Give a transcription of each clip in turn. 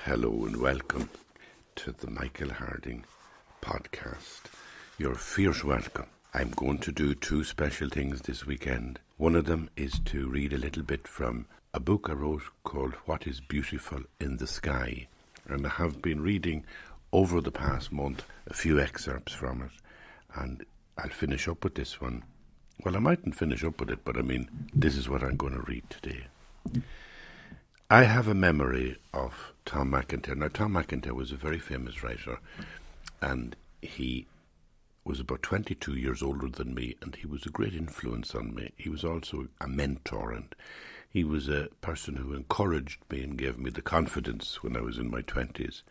Hello and welcome to the Michael Harding podcast. You're fierce welcome. I'm going to do two special things this weekend. One of them is to read a little bit from a book I wrote called What is Beautiful in the Sky. And I have been reading over the past month a few excerpts from it. And I'll finish up with this one. Well, I mightn't finish up with it, but this is what I'm going to read today. I have a memory of Tom McIntyre. Now, Tom McIntyre was a very famous writer, and he was about 22 years older than me, and he was a great influence on me. He was also a mentor, and he was a person who encouraged me and gave me the confidence when I was in my 20s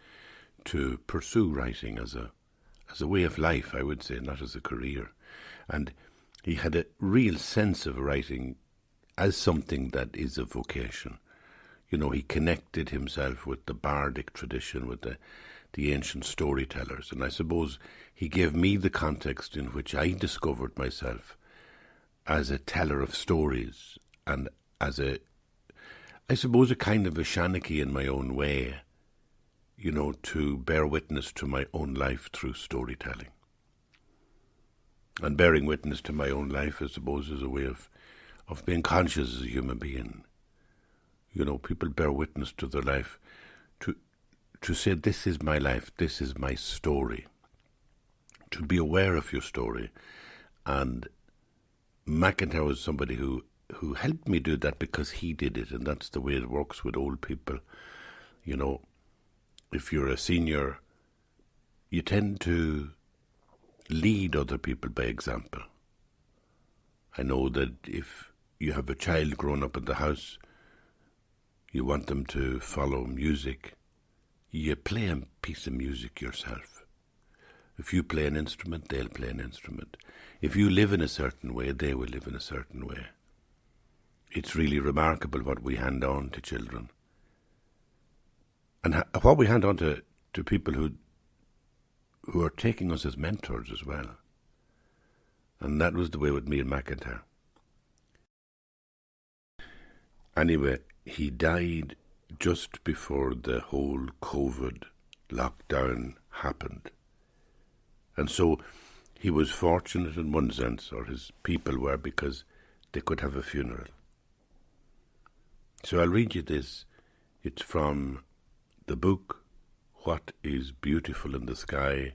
to pursue writing as a way of life, I would say, not as a career. And he had a real sense of writing as something that is a vocation. You know, he connected himself with the bardic tradition, with the ancient storytellers. And I suppose he gave me the context in which I discovered myself as a teller of stories and as a kind of a Shanachie in my own way, you know, to bear witness to my own life through storytelling. And bearing witness to my own life, I suppose, is a way of being conscious as a human being. You know, people bear witness to their life to say, this is my life, this is my story. To be aware of your story. And McIntyre was somebody who helped me do that because he did it, and that's the way it works with old people. You know, if you're a senior, you tend to lead other people by example. I know that if you have a child growing up in the house, you want them to follow music, you play a piece of music yourself. If you play an instrument, they'll play an instrument. If you live in a certain way, they will live in a certain way. It's really remarkable what we hand on to children. And what we hand on to people who are taking us as mentors as well. And that was the way with me and McIntyre. Anyway, he died just before the whole COVID lockdown happened. And so he was fortunate in one sense, or his people were, because they could have a funeral. So I'll read you this. It's from the book, What is Beautiful in the Sky.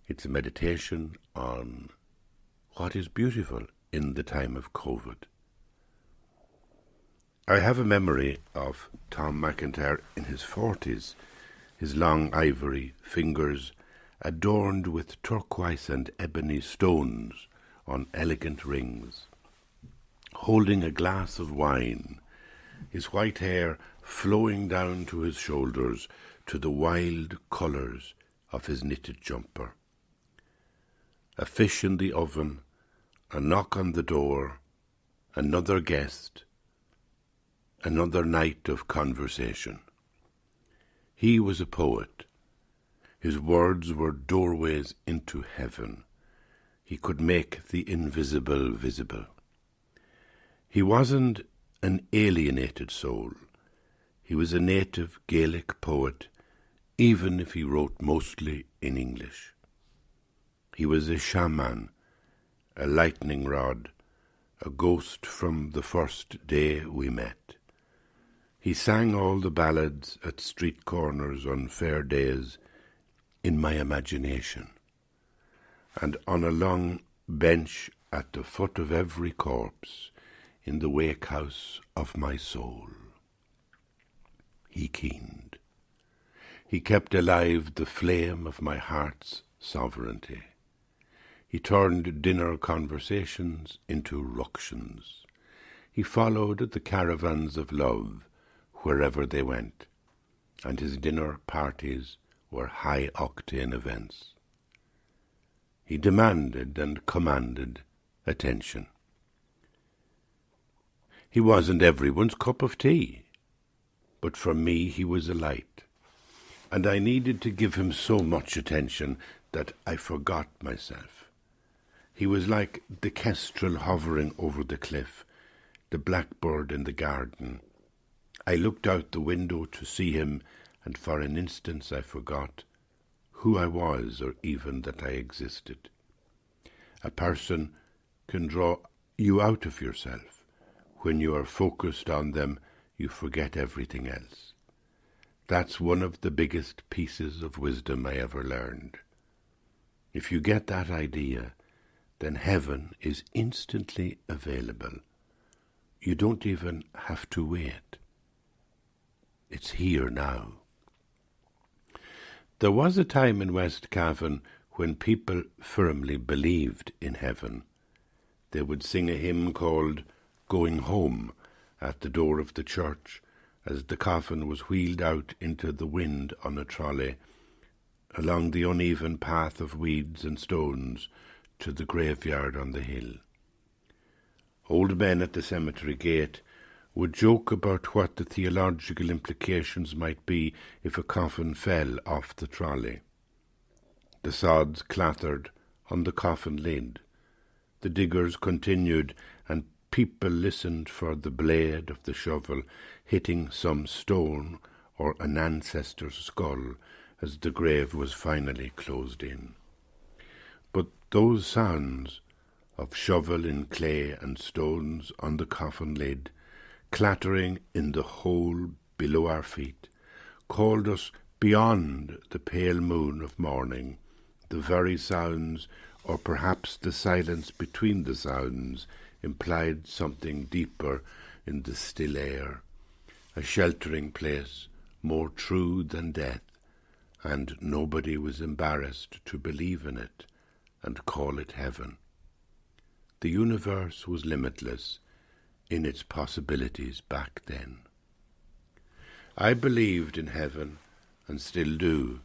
It's a meditation on what is beautiful in the time of COVID. I have a memory of Tom McIntyre in his 40s, his long ivory fingers adorned with turquoise and ebony stones on elegant rings, holding a glass of wine, his white hair flowing down to his shoulders to the wild colours of his knitted jumper. A fish in the oven, a knock on the door, another guest, another night of conversation. He was a poet. His words were doorways into heaven. He could make the invisible visible. He wasn't an alienated soul. He was a native Gaelic poet, even if he wrote mostly in English. He was a shaman, a lightning rod, a ghost from the first day we met. He sang all the ballads at street corners on fair days in my imagination, and on a long bench at the foot of every corpse in the wake-house of my soul. He keened. He kept alive the flame of my heart's sovereignty. He turned dinner conversations into ructions. He followed the caravans of love wherever they went, and his dinner parties were high-octane events. He demanded and commanded attention. He wasn't everyone's cup of tea, but for me he was a light, and I needed to give him so much attention that I forgot myself. He was like the kestrel hovering over the cliff, the blackbird in the garden. I looked out the window to see him and for an instant I forgot who I was or even that I existed. A person can draw you out of yourself. When you are focused on them, you forget everything else. That's one of the biggest pieces of wisdom I ever learned. If you get that idea, then heaven is instantly available. You don't even have to wait. It's here now. There was a time in West Cavan when people firmly believed in heaven. They would sing a hymn called Going Home at the door of the church as the coffin was wheeled out into the wind on a trolley along the uneven path of weeds and stones to the graveyard on the hill. Old men at the cemetery gate would joke about what the theological implications might be if a coffin fell off the trolley. The sods clattered on the coffin lid. The diggers continued, and people listened for the blade of the shovel hitting some stone or an ancestor's skull as the grave was finally closed in. But those sounds of shovel in clay and stones on the coffin lid, clattering in the hole below our feet, called us beyond the pale moon of morning. The very sounds, or perhaps the silence between the sounds, implied something deeper in the still air, a sheltering place more true than death, and nobody was embarrassed to believe in it and call it heaven. The universe was limitless in its possibilities back then. I believed in heaven and still do.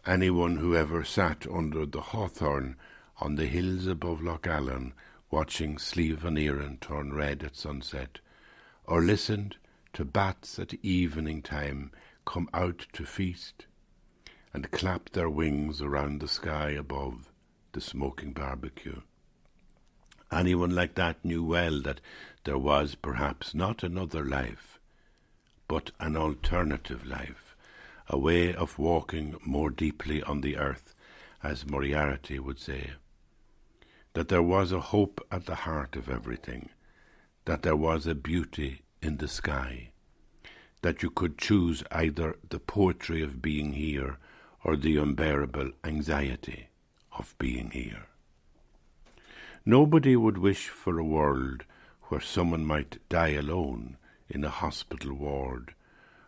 Anyone who ever sat under the hawthorn on the hills above Loch Allen watching Slieve and Erin turn red at sunset, or listened to bats at evening time come out to feast and clap their wings around the sky above the smoking barbecue. Anyone like that knew well that there was perhaps not another life, but an alternative life, a way of walking more deeply on the earth, as Moriarty would say, that there was a hope at the heart of everything, that there was a beauty in the sky, that you could choose either the poetry of being here or the unbearable anxiety of being here. Nobody would wish for a world where someone might die alone in a hospital ward,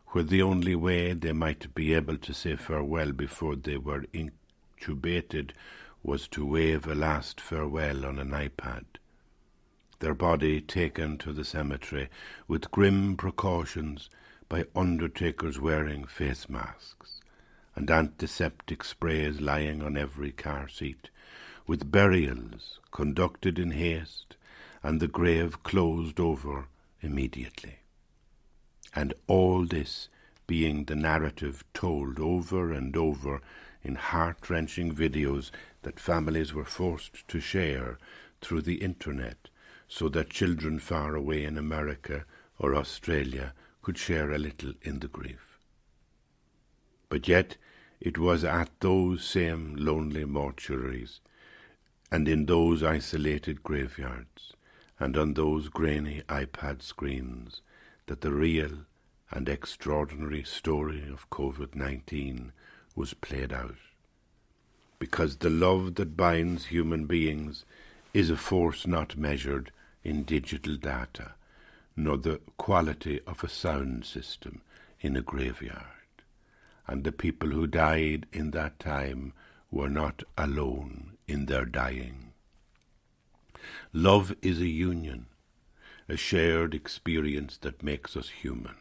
where the only way they might be able to say farewell before they were intubated was to wave a last farewell on an iPad, their body taken to the cemetery with grim precautions by undertakers wearing face masks, and antiseptic sprays lying on every car seat, with burials conducted in haste and the grave closed over immediately. And all this being the narrative told over and over in heart-wrenching videos that families were forced to share through the internet so that children far away in America or Australia could share a little in the grief. But yet it was at those same lonely mortuaries and in those isolated graveyards and on those grainy iPad screens that the real and extraordinary story of COVID-19 was played out. Because the love that binds human beings is a force not measured in digital data, nor the quality of a sound system in a graveyard. And the people who died in that time were not alone in their dying. Love is a union, a shared experience that makes us human.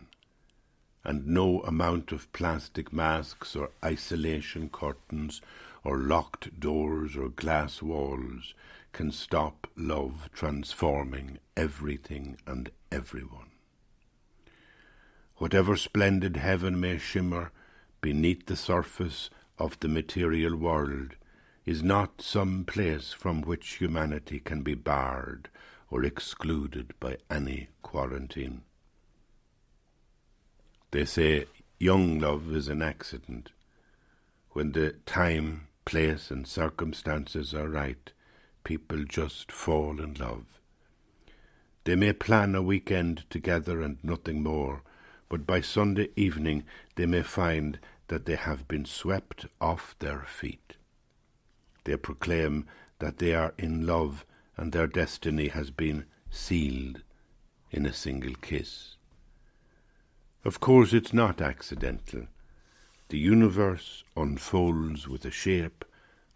And no amount of plastic masks or isolation curtains or locked doors or glass walls can stop love transforming everything and everyone. Whatever splendid heaven may shimmer beneath the surface of the material world is not some place from which humanity can be barred or excluded by any quarantine. They say Young love is an accident. When the time, place, and circumstances are right, people just fall in love. They may plan a weekend together and nothing more, but by Sunday evening they may find that they have been swept off their feet. They proclaim that they are in love and their destiny has been sealed in a single kiss. Of course, it's not accidental. The universe unfolds with a shape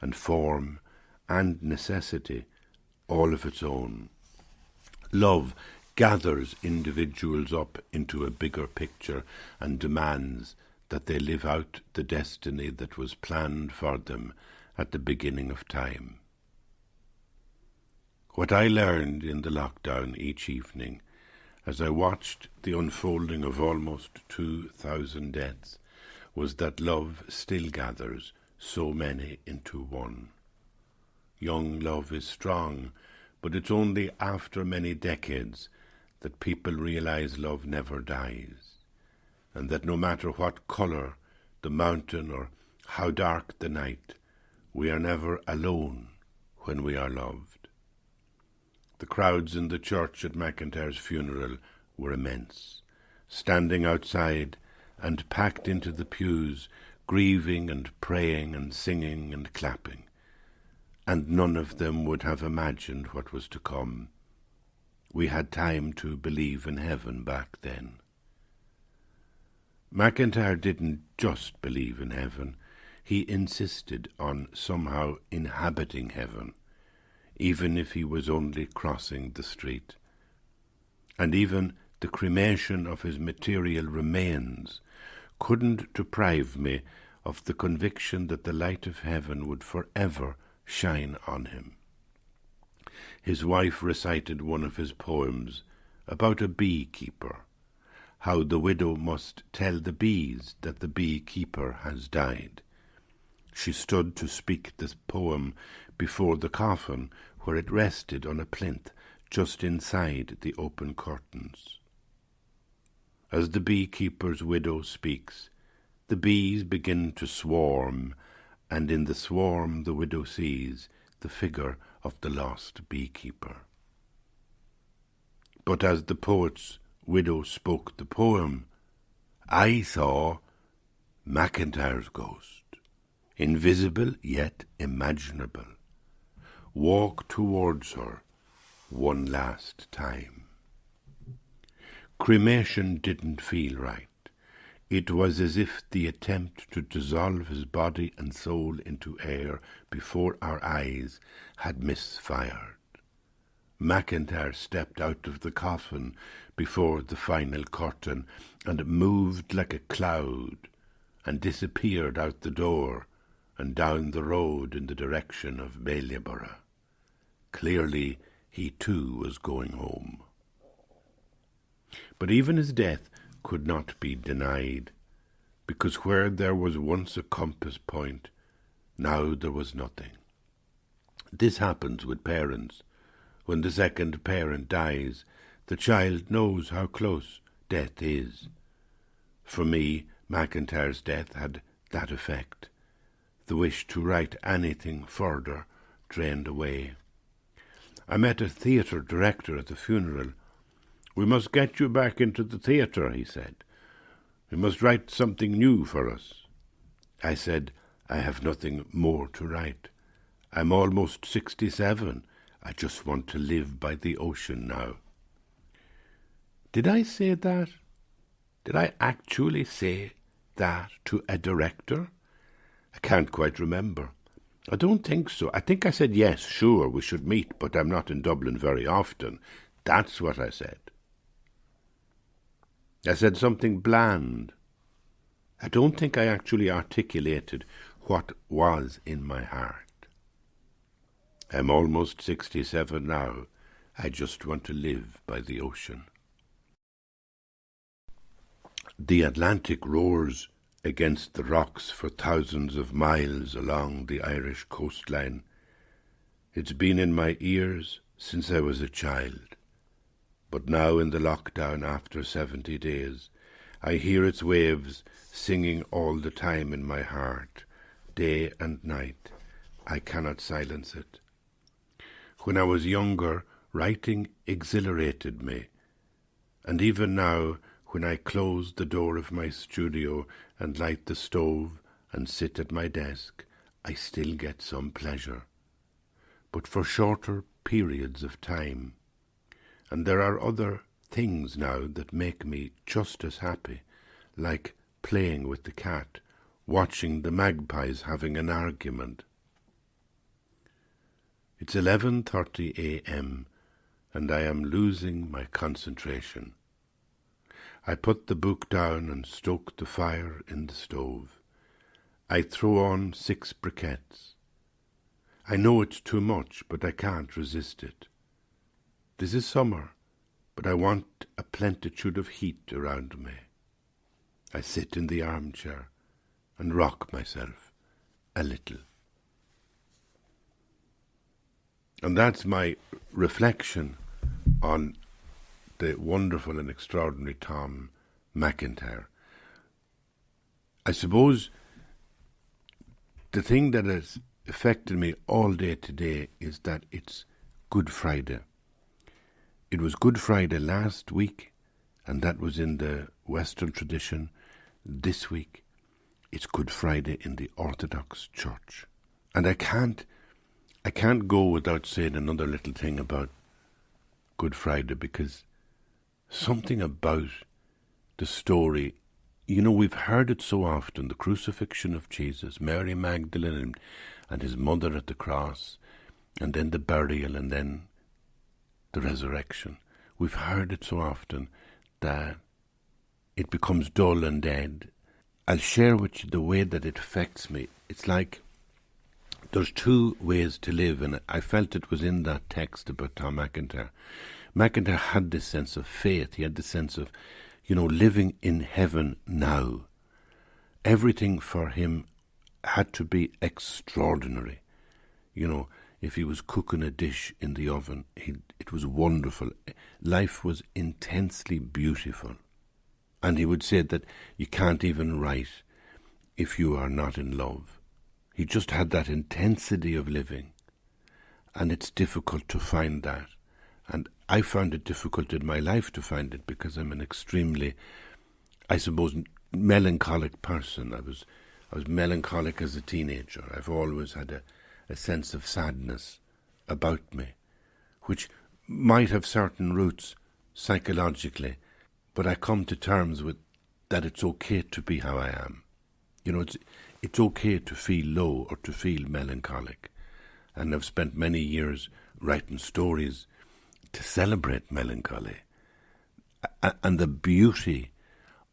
and form and necessity all of its own. Love gathers individuals up into a bigger picture and demands that they live out the destiny that was planned for them at the beginning of time. What I learned in the lockdown each evening, as I watched the unfolding of almost 2,000 deaths, was that love still gathers so many into one. Young love is strong, but it's only after many decades that people realize love never dies, and that no matter what color the mountain or how dark the night, we are never alone when we are loved. The crowds in the church at McIntyre's funeral were immense, standing outside and packed into the pews, grieving and praying and singing and clapping. And none of them would have imagined what was to come. We had time to believe in heaven back then. McIntyre didn't just believe in heaven. He insisted on somehow inhabiting heaven, even if he was only crossing the street. And even the cremation of his material remains couldn't deprive me of the conviction that the light of heaven would forever shine on him. His wife recited one of his poems about a beekeeper, how the widow must tell the bees that the beekeeper has died. She stood to speak this poem before the coffin, where it rested on a plinth just inside the open curtains. As the beekeeper's widow speaks, the bees begin to swarm, and in the swarm the widow sees the figure of the lost beekeeper. But as the poet's widow spoke the poem, I saw McIntyre's ghost, invisible yet imaginable, walk towards her one last time. Cremation didn't feel right. It was as if the attempt to dissolve his body and soul into air before our eyes had misfired. McIntyre stepped out of the coffin before the final curtain and moved like a cloud and disappeared out the door and down the road in the direction of Maryleborough. Clearly, he too was going home. But even his death could not be denied, because where there was once a compass point, now there was nothing. This happens with parents. When the second parent dies, the child knows how close death is. For me, McIntyre's death had that effect. The wish to write anything further drained away. I met a theatre director at the funeral. "We must get you back into the theatre," he said. "We must write something new for us." I said, "I have nothing more to write. I'm almost 67. I just want to live by the ocean now." Did I say that? Did I actually say that to a director? I can't quite remember. I don't think so. I think I said, "Yes, sure, we should meet, but I'm not in Dublin very often." That's what I said. I said something bland. I don't think I actually articulated what was in my heart. I'm almost 67 now. I just want to live by the ocean. The Atlantic roars against the rocks for thousands of miles along the Irish coastline. It's been in my ears since I was a child. But now in the lockdown after 70 days, I hear its waves singing all the time in my heart, day and night. I cannot silence it. When I was younger, writing exhilarated me, and even now, when I close the door of my studio and light the stove and sit at my desk, I still get some pleasure, but for shorter periods of time. And there are other things now that make me just as happy, like playing with the cat, watching the magpies having an argument. It's 11:30 a.m. and I am losing my concentration. I put the book down and stoke the fire in the stove. I throw on 6 briquettes. I know it's too much, but I can't resist it. This is summer, but I want a plenitude of heat around me. I sit in the armchair and rock myself a little. And that's my reflection on the wonderful and extraordinary Tom McIntyre. I suppose the thing that has affected me all day today is that it's Good Friday. It was Good Friday last week, and that was in the Western tradition. This week, it's Good Friday in the Orthodox Church. And I can't go without saying another little thing about Good Friday, because something about the story, we've heard it so often, the crucifixion of Jesus, Mary Magdalene and his mother at the cross, and then the burial, and then the resurrection. We've heard it so often that it becomes dull and dead. I'll share with you the way that it affects me. It's like there's 2 ways to live, and I felt it was in that text about Tom McIntyre. McIntyre had this sense of faith. He had this sense of, living in heaven now. Everything for him had to be extraordinary. If he was cooking a dish in the oven, it was wonderful. Life was intensely beautiful. And he would say that you can't even write if you are not in love. He just had that intensity of living. And it's difficult to find that. And I found it difficult in my life to find it, because I'm an extremely, I suppose, melancholic person. I was melancholic as a teenager. I've always had a sense of sadness about me, which might have certain roots psychologically, but I come to terms with that it's okay to be how I am. It's okay to feel low or to feel melancholic. And I've spent many years writing stories to celebrate melancholy and the beauty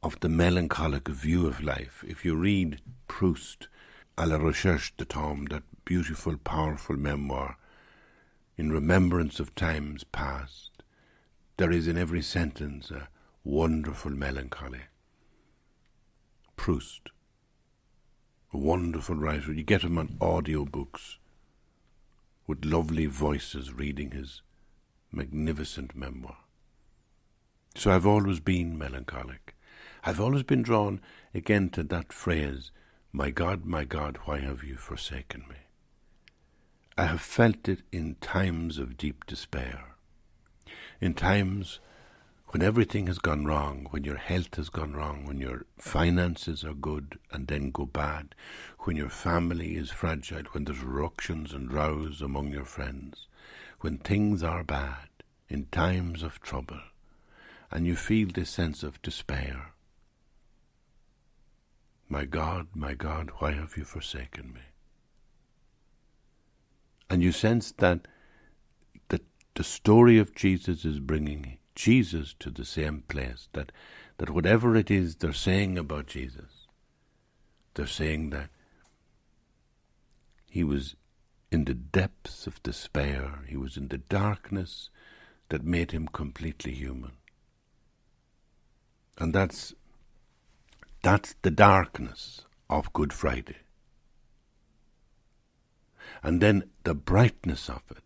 of the melancholic view of life. If you read Proust, À la recherche de temps, that beautiful, powerful memoir, in remembrance of times past, there is in every sentence a wonderful melancholy. Proust, a wonderful writer. You get him on audiobooks with lovely voices reading his magnificent memoir. So I've always been melancholic. I've always been drawn again to that phrase, my God, why have you forsaken me? I have felt it in times of deep despair, in times when everything has gone wrong, when your health has gone wrong, when your finances are good and then go bad, when your family is fragile, when there's ructions and rows among your friends, when things are bad, in times of trouble, and you feel this sense of despair. My God, why have you forsaken me? And you sense that the story of Jesus is bringing Jesus to the same place, that whatever it is they're saying about Jesus, they're saying that he was in the depths of despair, he was in the darkness that made him completely human. And that's the darkness of Good Friday. And then the brightness of it.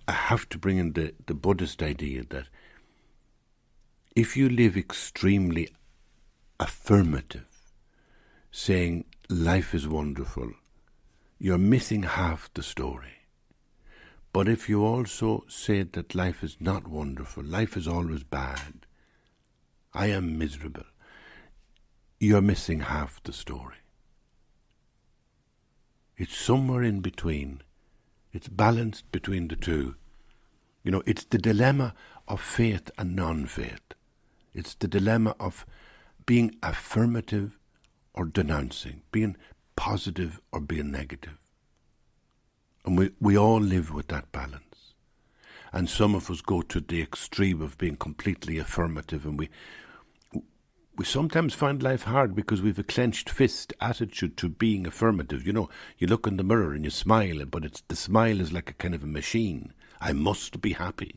I have to bring in the Buddhist idea that if you live extremely affirmative, saying life is wonderful, you're missing half the story. But if you also say that life is not wonderful, life is always bad, I am miserable, you're missing half the story. It's somewhere in between. It's balanced between the two. You know, it's the dilemma of faith and non-faith. It's the dilemma of being affirmative or denouncing, being positive or being negative. And we all live with that balance. And some of us go to the extreme of being completely affirmative, and we sometimes find life hard because we've a clenched fist attitude to being affirmative. You know, you look in the mirror and you smile, but the smile is like a kind of a machine. I must be happy.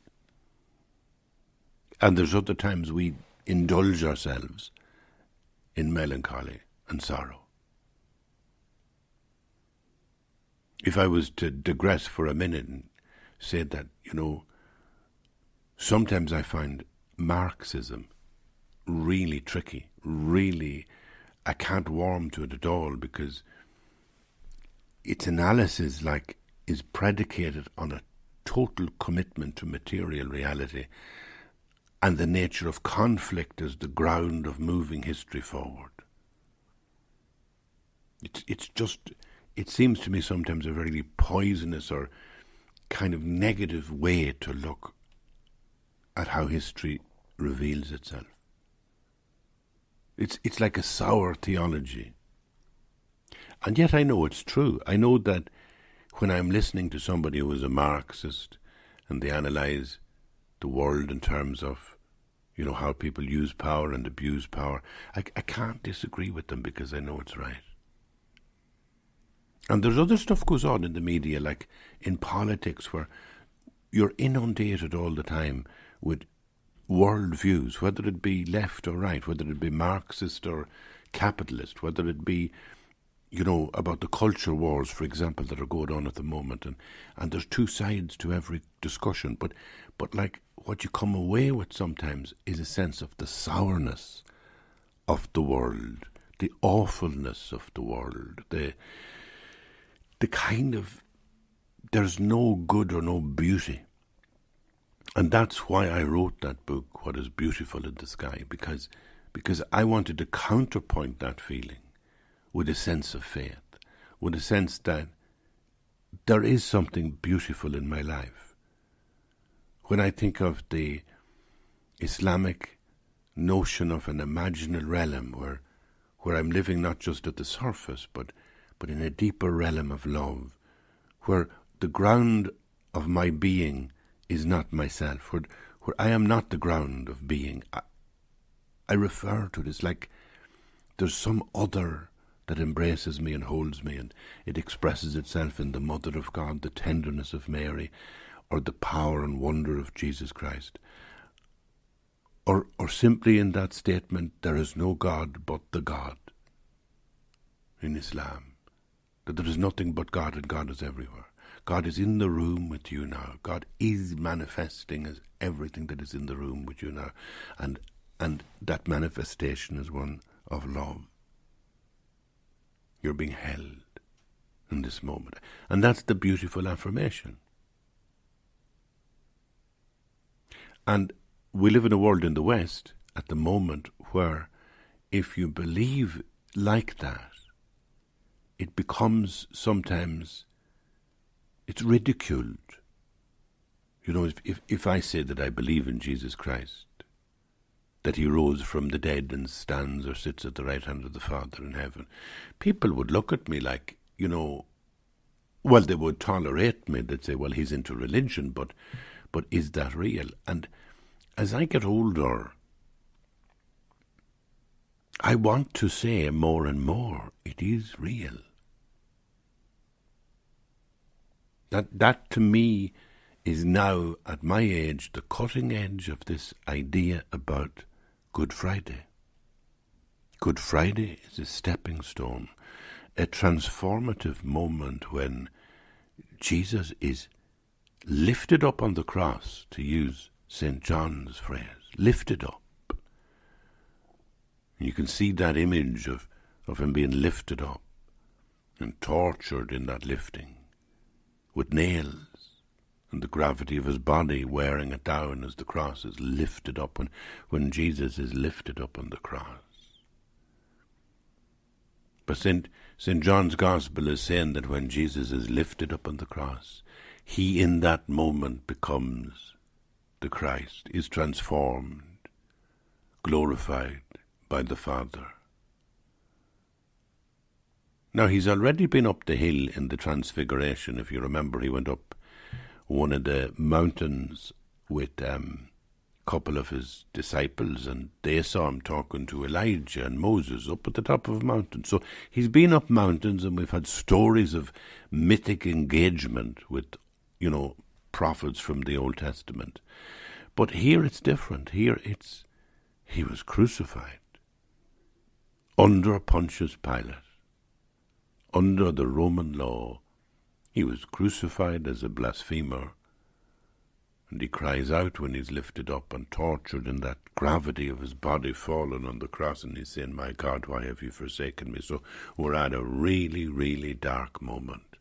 And there's other times we indulge ourselves in melancholy and sorrow. If I was to digress for a minute and say that, you know, sometimes I find Marxism really tricky, really, I can't warm to it at all, because its analysis is predicated on a total commitment to material reality and the nature of conflict as the ground of moving history forward. It seems to me sometimes a very poisonous or kind of negative way to look at how history reveals itself. It's like a sour theology. And yet I know it's true. I know that when I'm listening to somebody who is a Marxist and they analyse the world in terms of, you know, how people use power and abuse power, I can't disagree with them because I know it's right. And there's other stuff goes on in the media, like in politics, where you're inundated all the time with world views, whether it be left or right, whether it be Marxist or capitalist, whether it be, you know, about the culture wars, for example, that are going on at the moment. And there's two sides to every discussion. But like what you come away with sometimes is a sense of the sourness of the world, the awfulness of the world, the kind of, there's no good or no beauty. And that's why I wrote that book, What is Beautiful in the Sky, because I wanted to counterpoint that feeling with a sense of faith, with a sense that there is something beautiful in my life. When I think of the Islamic notion of an imaginal realm where I'm living not just at the surface, but in a deeper realm of love, where the ground of my being is not myself, where I am not the ground of being. I refer to this like there's some other that embraces me and holds me, and it expresses itself in the Mother of God, the tenderness of Mary, or the power and wonder of Jesus Christ. Or simply in that statement, there is no God but the God in Islam. That there is nothing but God, and God is everywhere. God is in the room with you now. God is manifesting as everything that is in the room with you now. And that manifestation is one of love. You're being held in this moment. And that's the beautiful affirmation. And we live in a world in the West at the moment where if you believe like that, it becomes sometimes, it's ridiculed. You know, if I say that I believe in Jesus Christ, that he rose from the dead and stands or sits at the right hand of the Father in heaven, people would look at me like, you know, well, they would tolerate me. They'd say, well, he's into religion, but is that real? And as I get older, I want to say more and more, it is real. That to me is now, at my age, the cutting edge of this idea about Good Friday. Good Friday is a stepping stone, a transformative moment when Jesus is lifted up on the cross, to use St. John's phrase, lifted up. And you can see that image of him being lifted up and tortured in that lifting with nails, and the gravity of his body wearing it down as the cross is lifted up, when Jesus is lifted up on the cross. But St. John's Gospel is saying that when Jesus is lifted up on the cross, he in that moment becomes the Christ, is transformed, glorified by the Father. Now, he's already been up the hill in the Transfiguration. If you remember, he went up one of the mountains with a couple of his disciples, and they saw him talking to Elijah and Moses up at the top of a mountain. So he's been up mountains, and we've had stories of mythic engagement with, prophets from the Old Testament. But here it's different. Here he was crucified under Pontius Pilate, under the Roman law. He was crucified as a blasphemer, and he cries out when he's lifted up and tortured in that gravity of his body fallen on the cross, and he's saying, "My God, why have you forsaken me?" So we're at a really, really dark moment.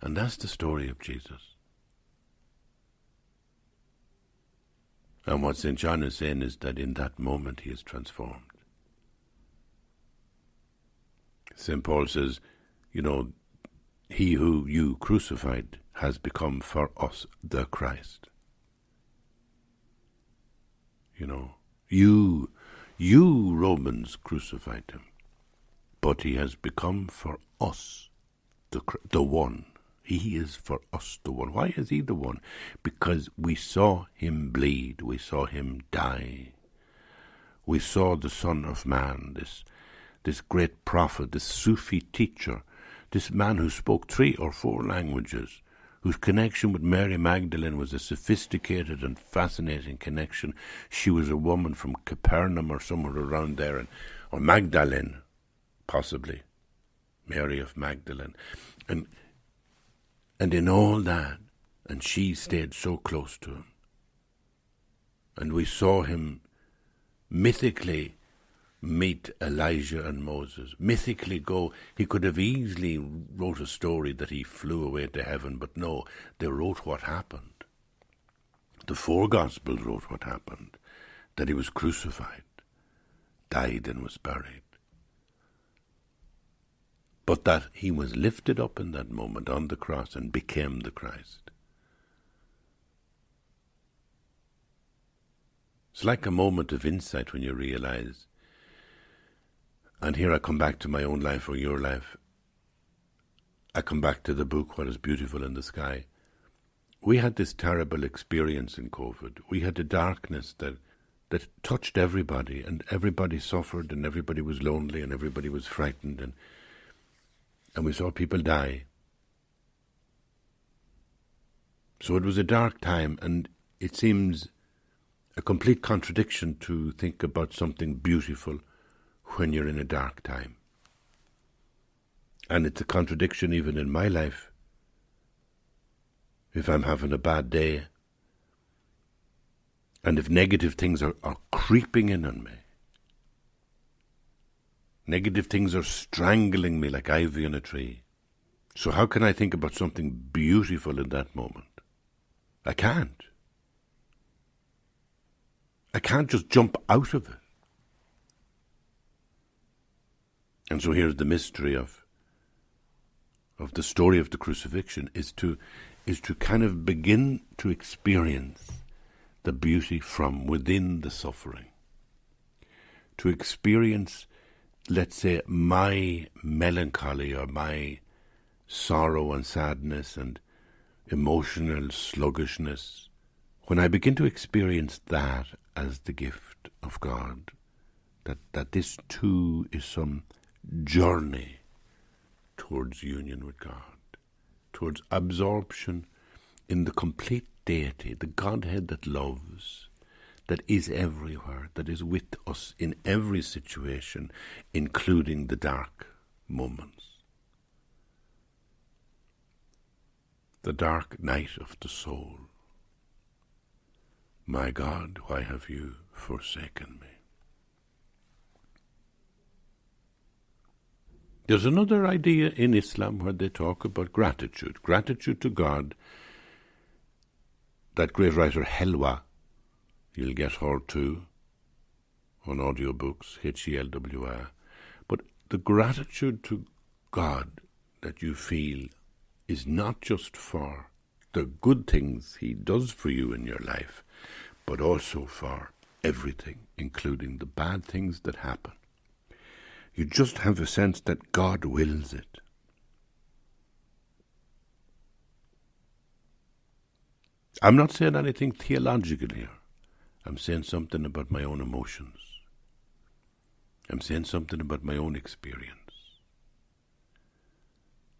And that's the story of Jesus. And what St. John is saying is that in that moment he is transformed. St. Paul says, he who you crucified has become for us the Christ. You Romans crucified him, but he has become for us the one. He is for us the one. Why is he the one? Because we saw him bleed. We saw him die. We saw the Son of Man, this great prophet, this Sufi teacher, this man who spoke 3 or 4 languages, whose connection with Mary Magdalene was a sophisticated and fascinating connection. She was a woman from Capernaum or somewhere around there, or Magdalene, possibly, Mary of Magdalene. And in all that, and she stayed so close to him. And we saw him mythically meet Elijah and Moses, mythically go. He could have easily wrote a story that he flew away to heaven, but no, they wrote what happened. The 4 Gospels wrote what happened, that he was crucified, died and was buried. But that he was lifted up in that moment on the cross and became the Christ. It's like a moment of insight when you realize, and here I come back to my own life or your life. I come back to the book, What is Beautiful in the Sky. We had this terrible experience in COVID. We had a darkness that touched everybody, and everybody suffered, and everybody was lonely, and everybody was frightened, and we saw people die. So it was a dark time, and it seems a complete contradiction to think about something beautiful when you're in a dark time. And it's a contradiction even in my life. If I'm having a bad day, and if negative things are creeping in on me, negative things are strangling me like ivy on a tree. So how can I think about something beautiful in that moment? I can't. I can't just jump out of it. And so here's the mystery of the story of the crucifixion, is to kind of begin to experience the beauty from within the suffering. To experience, let's say, my melancholy or my sorrow and sadness and emotional sluggishness. When I begin to experience that as the gift of God, that this too is some journey towards union with God, towards absorption in the complete deity, the Godhead that loves, that is everywhere, that is with us in every situation, including the dark moments. The dark night of the soul. My God, why have you forsaken me? There's another idea in Islam where they talk about gratitude. Gratitude to God. That great writer Helwa, you'll get her too on audiobooks, Helwa. But the gratitude to God that you feel is not just for the good things He does for you in your life, but also for everything, including the bad things that happen. You just have a sense that God wills it. I'm not saying anything theological here. I'm saying something about my own emotions. I'm saying something about my own experience.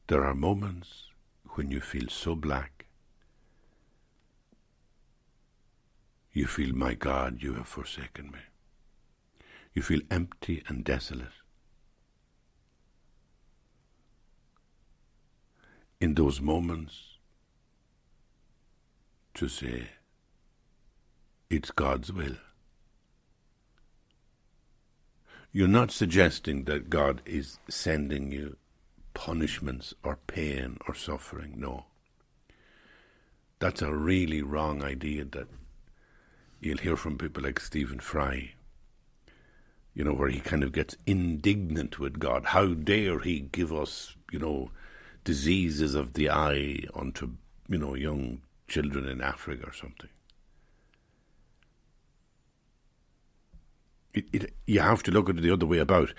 There are moments when you feel so black. You feel, my God, you have forsaken me. You feel empty and desolate. In those moments, to say, it's God's will. You're not suggesting that God is sending you punishments or pain or suffering. No. That's a really wrong idea that you'll hear from people like Stephen Fry, where he kind of gets indignant with God. How dare He give us, diseases of the eye unto, young children in Africa or something. You have to look at it the other way about.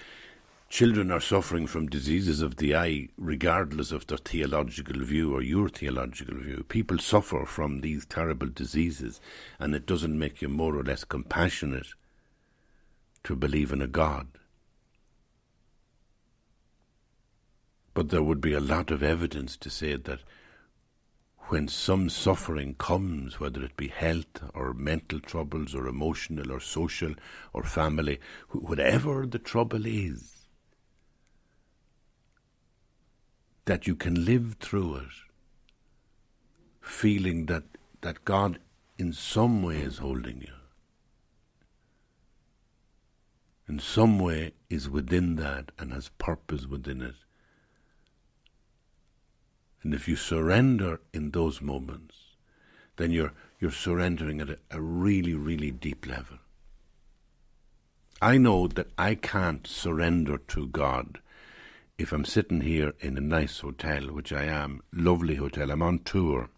Children are suffering from diseases of the eye regardless of their theological view or your theological view. People suffer from these terrible diseases, and it doesn't make you more or less compassionate to believe in a God. But there would be a lot of evidence to say that when some suffering comes, whether it be health or mental troubles or emotional or social or family, whatever the trouble is, that you can live through it feeling that God in some way is holding you. In some way is within that and has purpose within it. And if you surrender in those moments, then you're surrendering at a really, really deep level. I know that I can't surrender to God if I'm sitting here in a nice hotel, which I am, lovely hotel. I'm on tour.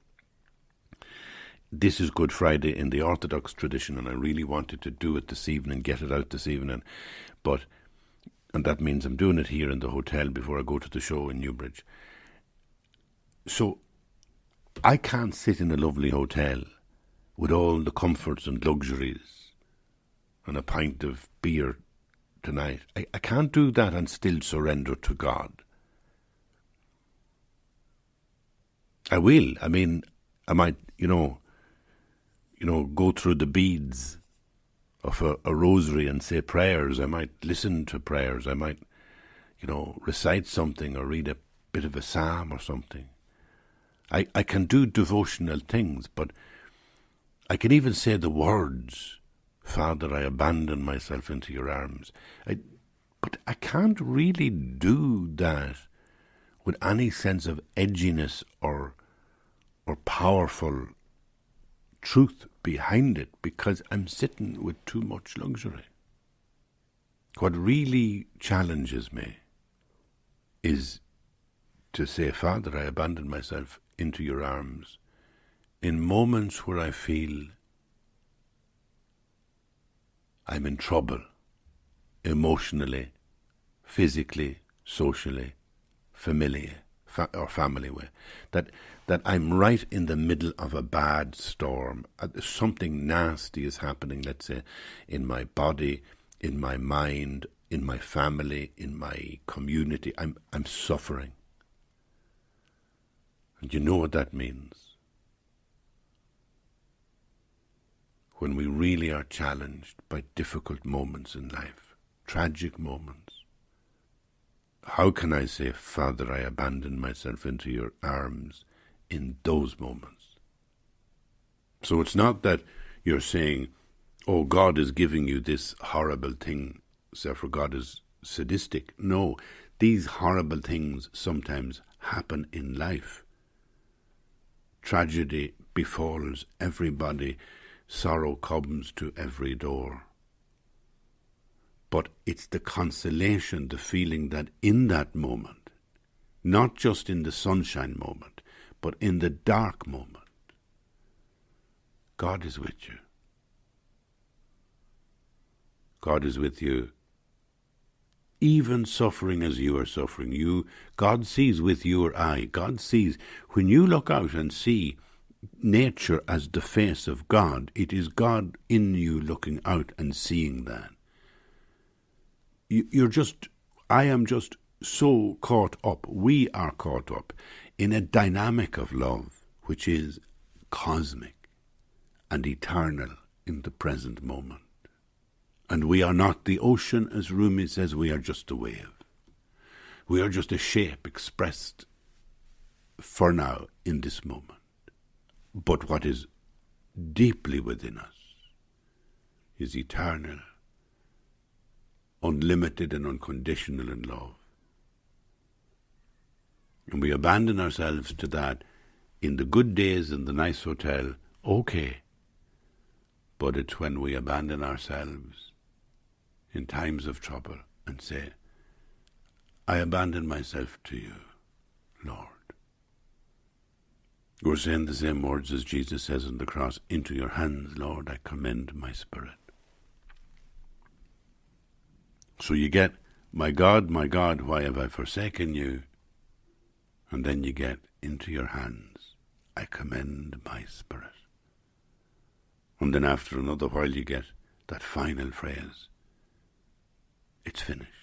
This is Good Friday in the Orthodox tradition, and I really wanted to do it this evening, get it out this evening. And that means I'm doing it here in the hotel before I go to the show in Newbridge. So I can't sit in a lovely hotel with all the comforts and luxuries and a pint of beer tonight. I can't do that and still surrender to God. I will. I mean, I might, go through the beads of a rosary and say prayers. I might listen to prayers. I might, recite something or read a bit of a psalm or something. I can do devotional things, but I can even say the words, Father, I abandon myself into your arms. But I can't really do that with any sense of edginess or powerful truth behind it, because I'm sitting with too much luxury. What really challenges me is to say, Father, I abandon myself into your arms in moments where I feel I'm in trouble, emotionally, physically, socially, family way, that I'm right in the middle of a bad storm. Something nasty is happening, let's say, in my body, in my mind, in my family, in my community. I'm suffering. And you know what that means? When we really are challenged by difficult moments in life, tragic moments, how can I say, Father, I abandon myself into your arms in those moments? So it's not that you're saying, oh, God is giving you this horrible thing, therefore God is sadistic. No, these horrible things sometimes happen in life. Tragedy befalls everybody. Sorrow comes to every door. But it's the consolation, the feeling that in that moment, not just in the sunshine moment, but in the dark moment, God is with you. God is with you. Even suffering as you are suffering, God sees with your eye. God sees, when you look out and see nature as the face of God, it is God in you looking out and seeing that. I am just so caught up, we are caught up in a dynamic of love which is cosmic and eternal in the present moment. And we are not the ocean, as Rumi says, we are just a wave. We are just a shape expressed for now in this moment. But what is deeply within us is eternal, unlimited and unconditional in love. And we abandon ourselves to that in the good days in the nice hotel, okay. But it's when we abandon ourselves in times of trouble and say, I abandon myself to you, Lord. We're saying the same words as Jesus says on the cross, into your hands, Lord, I commend my spirit. So you get, my God, why have I forsaken you? And then you get, into your hands, I commend my spirit. And then after another while you get that final phrase, it's finished.